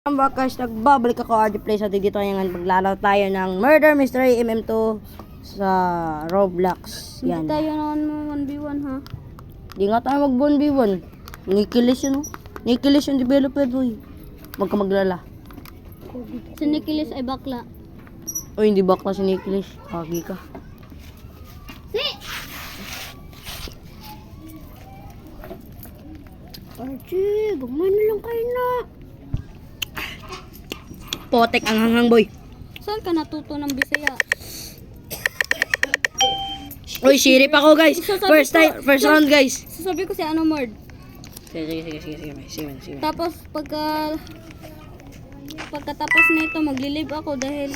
Ang bakas, nagbabalik ako RD Play. So dito ngayon maglalaro tayo ng Murder Mystery MM2 sa Roblox. Yan. Hindi tayo naman mo 1v1 ha. Di nga tayo mag 1v1. Nikilis yun, oh. Nikilis yung developer, boy. Huwag ka maglala. Si Nikilis ay bakla. O hindi bakla si Nikilis. Kagi ka. Archie, gumay na lang kayo na. Potek ang hanghang, boy. Saan ka natuto ng Bisaya? Uy, sirip ako, guys. First round, guys. Sasabi ko si ano Mord. Sige. Tapos pagkatapos nito maglilive ako dahil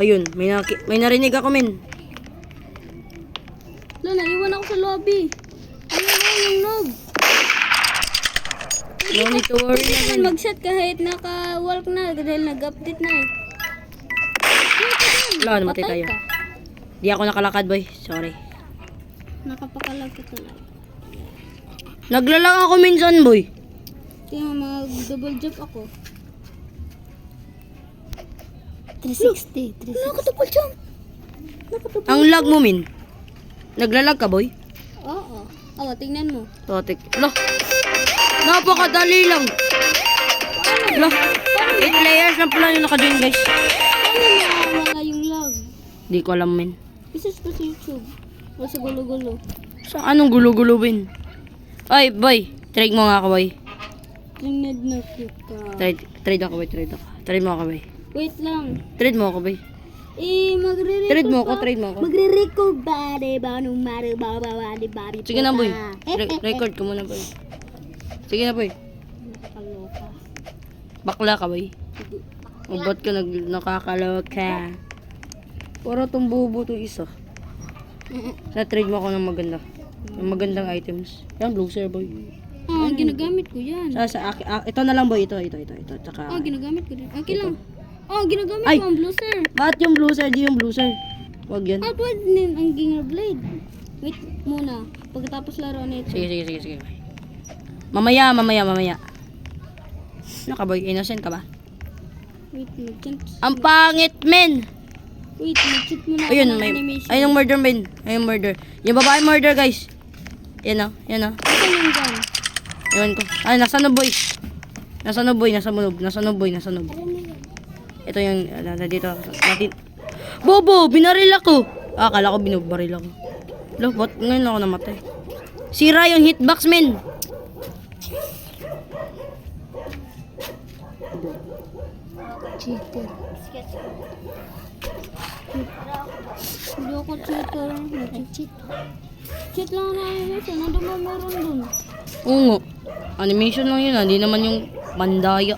Ayun, may narinig ako, men. naiwan ako sa lobby. Ayun na yung nog. No need to worry Hindi naman. naman mag-shot kahit naka-walk na dahil nag-update na eh. Wala, namatay Patay tayo. ka. Di ako nakalakad, boy. Sorry. Nakapakalag ka na. Naglalang ako minsan, boy. Kaya mag-double jump ako. 360. Nakatupal jump. Ang lag mo, min. Naglalag ka, boy? Oo. Oo, tingnan mo. Totik. Lah. Napakadali lang. Lah. 8 players lang pala yung naka-join, guys. Paano wala yung lag? Di ko alam, men. Isearch ko sa YouTube. O sa gulo-gulo. Sa anong gulo-gulo, bin? Ay, boy. Trade mo nga ako, boy. Tingnan na kita. Trade ako, boy. Trade mo ako, boy. Wait lang. Trade mo ako, boy. Magre-record Trade mo pa. ako, trade mo ako. Magre-record ba? Diba? Nung mari-bari. Sige na, boy. Record ko muna, boy. Sige na, boy. Nakakaloka. Bakla ka, boy. O, ba't ka nakakaloka? Para tong bubo to isa. Sa trade mo ako ng maganda. Ng magandang items. Yan, blue sir, boy. Ginagamit ko yan. Ito na lang, boy. Ito. Tsaka, Ginagamit ko din. Okay lang. Ginagamit Ay! ko ang blue sir. bakit yung blue sir? Di yung blue sir. Wag yan. Pwede din ang Ginger Blade. Wait muna. Pagkatapos laro na ito. Sige. Mamaya. Ano ka, boy? Innocent ka ba? Wait, mag-check. Ang pangit, men! Wait, mag-check muna ako Ayun, ng may... animation. Ayun yung murder, men. Ayun yung murder. Yung babae murder, guys. Yan o. Ito yung gun. Ewan ko. Ay, nasa no, boy. Nasa noob. Ito yung, dito. Bobo, binaril ako. Akala ko binubaril ako. Lo, ba't ngayon ako namatay? Sira yung hitbox, men. Cheater. Hindi ako cheater. Nag-cheat. Cheat lang na animation. Ano ba meron dun? Oo nga. Animation lang yun, hindi naman yung mandaya.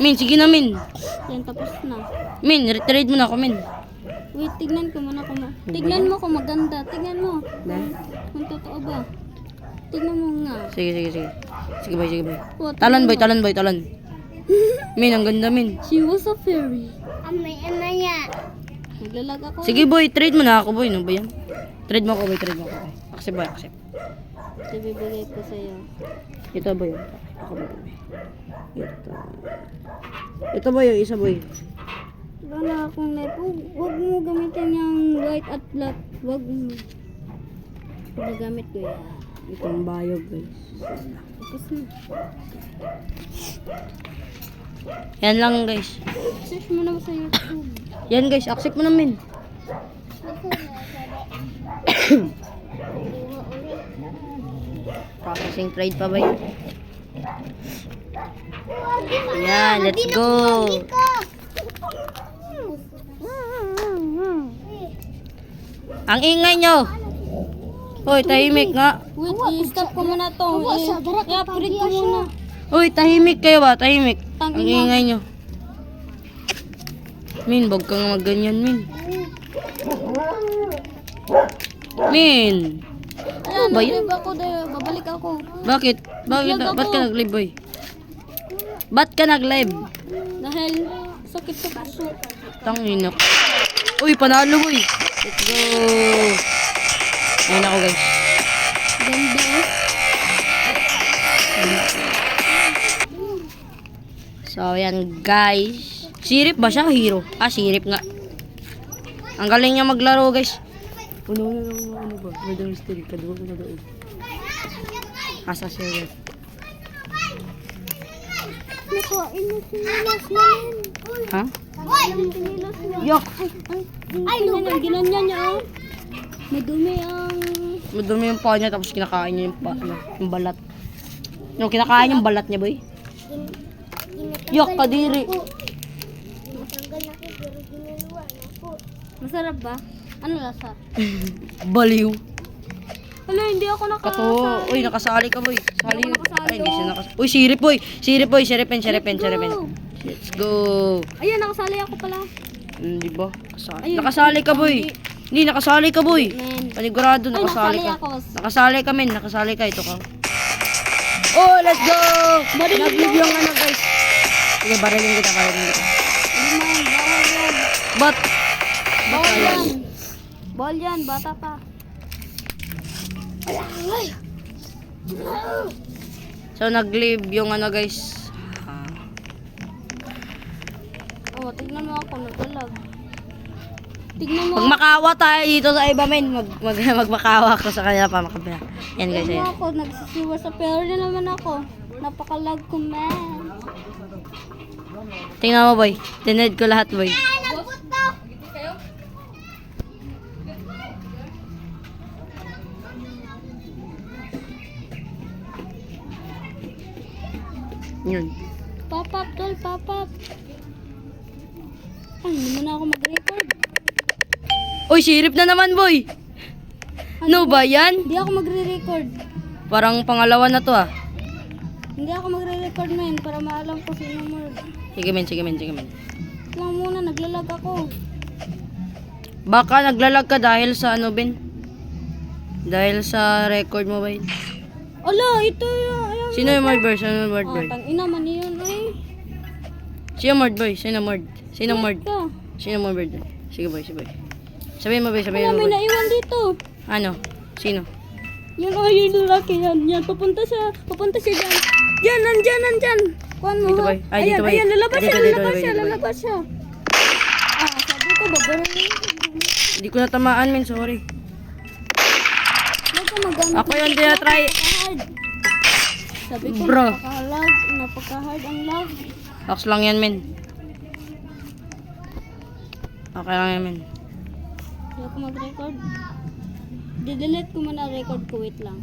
Min, sige na, min. Yan, tapos na. Min, retrade mo na ako, min. Wait, tignan ko muna kung tignan mo kung maganda. Tignan mo. Na? Kung totoo ba. Tignan mo nga. Sige. Sige, boy. Oh, Talon, tignan boy, talon. Min, ang ganda, min. She was a fairy. Naglalag ako. Sige, boy, trade mo na ako, boy. Ano ba yan? Trade mo ako, boy. Accept, boy. Ito bibigay ko sa'yo. Ito, boy. Ako, boy. Ito, boy. Isa, boy. Wala na akong net. Huwag mo gamitin yung white at black. Huwag mo. Nagamit ko yan. Ito ang bayog, guys. Tapos na. Yan lang, guys. Search mo na sa YouTube. Yan, guys. Accept mo na, min. Processing trade pa ba yun? Yan, let's go. Ang ingay nyo. Hoy, tahimik nga. Wait, i-stop ko muna to. I-upgrade ko muna. Hoy, tahimik kayo ba? Tahimik. Ang Tangina. ingay nyo. Min, wag kang magganyan, min. Min. Ayan, ba yan? nag-live ako dahil babalik ako. Bakit? Nag-lag ako. Ba't ka nag-live, boy? Ba't ka nag-live? Dahil sakit sa puso. Tangina. Uy, panalo, boy. Let's go. Ayun ako, guys. Ganda eh. So, yan guys. Sirip ba siya? Hero? Ah, sirip nga. Ang galing niya maglaro guys. Ano ba? Murder mystery. Kadua ko na doon. Asa siya guys. Nakain na sinilas namin. Ha? Ang sinilas na. Yok! Ay, ginanyan niya oh. Madumi ang... Madumi yung paa niya tapos kinakain niya yung paa niya. Yung balat. No, kinakain yung balat niya boy. Yok, kadiri. Masarap ba? Ano lasa? Baliw. Wala, hindi ako Kato, uy, nakasali ka boy. Sali. Hindi ako nakasali, Ay, hindi siya oh. nakasali. Uy, sirip boy. Sirip boy, siripin. Let's go. Ayun, nakasali ako pala. Di ba? Kasali. Ayun. Nakasali ka boy. Hindi, nakasali ka boy. Men. Panigurado, Ay, nakasali nakasali ka. ako. Nakasali ka men, nakasali ka. Ito ka. Oh, let's go! Nag-leave yung ano guys. Sige, barilin kita. Hindi man, bawal yan. But, Bawal yan. Bawal yan, bata pa. so nag-leave yung ano guys. Oh, tignan mo ako, naglalag. Tignan mo Pag makawa tayo dito sa iba men, magmakawa ako sa kanila pa makabila. Yan guys, Tignan mo ayan. ako, nagsisiwa sa pero na naman ako. Napakalag ko, man. Tingnan mo boy, tinid ko lahat boy. Yun. Pop up, tol, pop up. Ay, hindi mo na ako mag-record. Uy, sirip na naman boy. No ba yan? Hindi ako magre-record. Parang pangalawa na to ah. Hindi ako magre-record, men, para maalam ko sino mo. Sige men. Lang muna, naglalag ako. Baka naglalag ka dahil sa ano Ben? Dahil sa record mo ba yun? Ala, ito yung... Sino yung mord boy? Sino yung mord boy? Tangina man yun, ay. Sino mord boy? Sino mord? Sino mord? Ito. Sino mord boy? Sige boy. Sabihin mo boy, sabihin Wala, mo may boy. naiwan dito. Ano? Sino? Yan, ay, yung lalaki yan. Yan, papunta siya dyan. Yan, nandyan. Kuhan mo, Dito, ha? boy. Ay, dito, boy. Ayan, lalabas Dito, siya, dito, boy. lalabas siya. Ah, sabi ko, babaran. Hindi ko natamaan men, sorry. Huwag ka magamit. Ako yung tinatry. Napaka-hard. Sabi ko, Bro. napaka-hard ang lag. Box lang yan men. Okay lang yan men. Hindi ako mag-record. Didelete ko muna record ko, wait lang.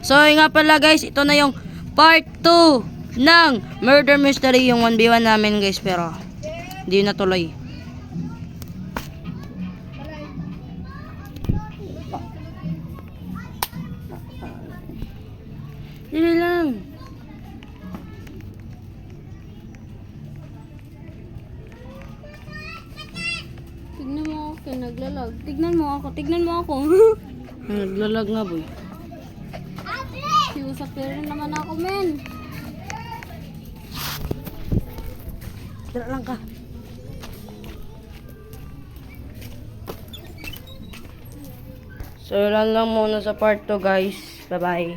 So yun nga pala guys, ito na yung part 2 ng Murder Mystery, yung 1v1 namin guys, pero hindi natuloy. Dili lang. Tignan mo ako, kaya naglalag. Tignan mo ako. Naglalag nga boy. Siwa sa pero naman ako, men. Tira lang ka. So yun lang muna sa part 2 guys. Bye bye.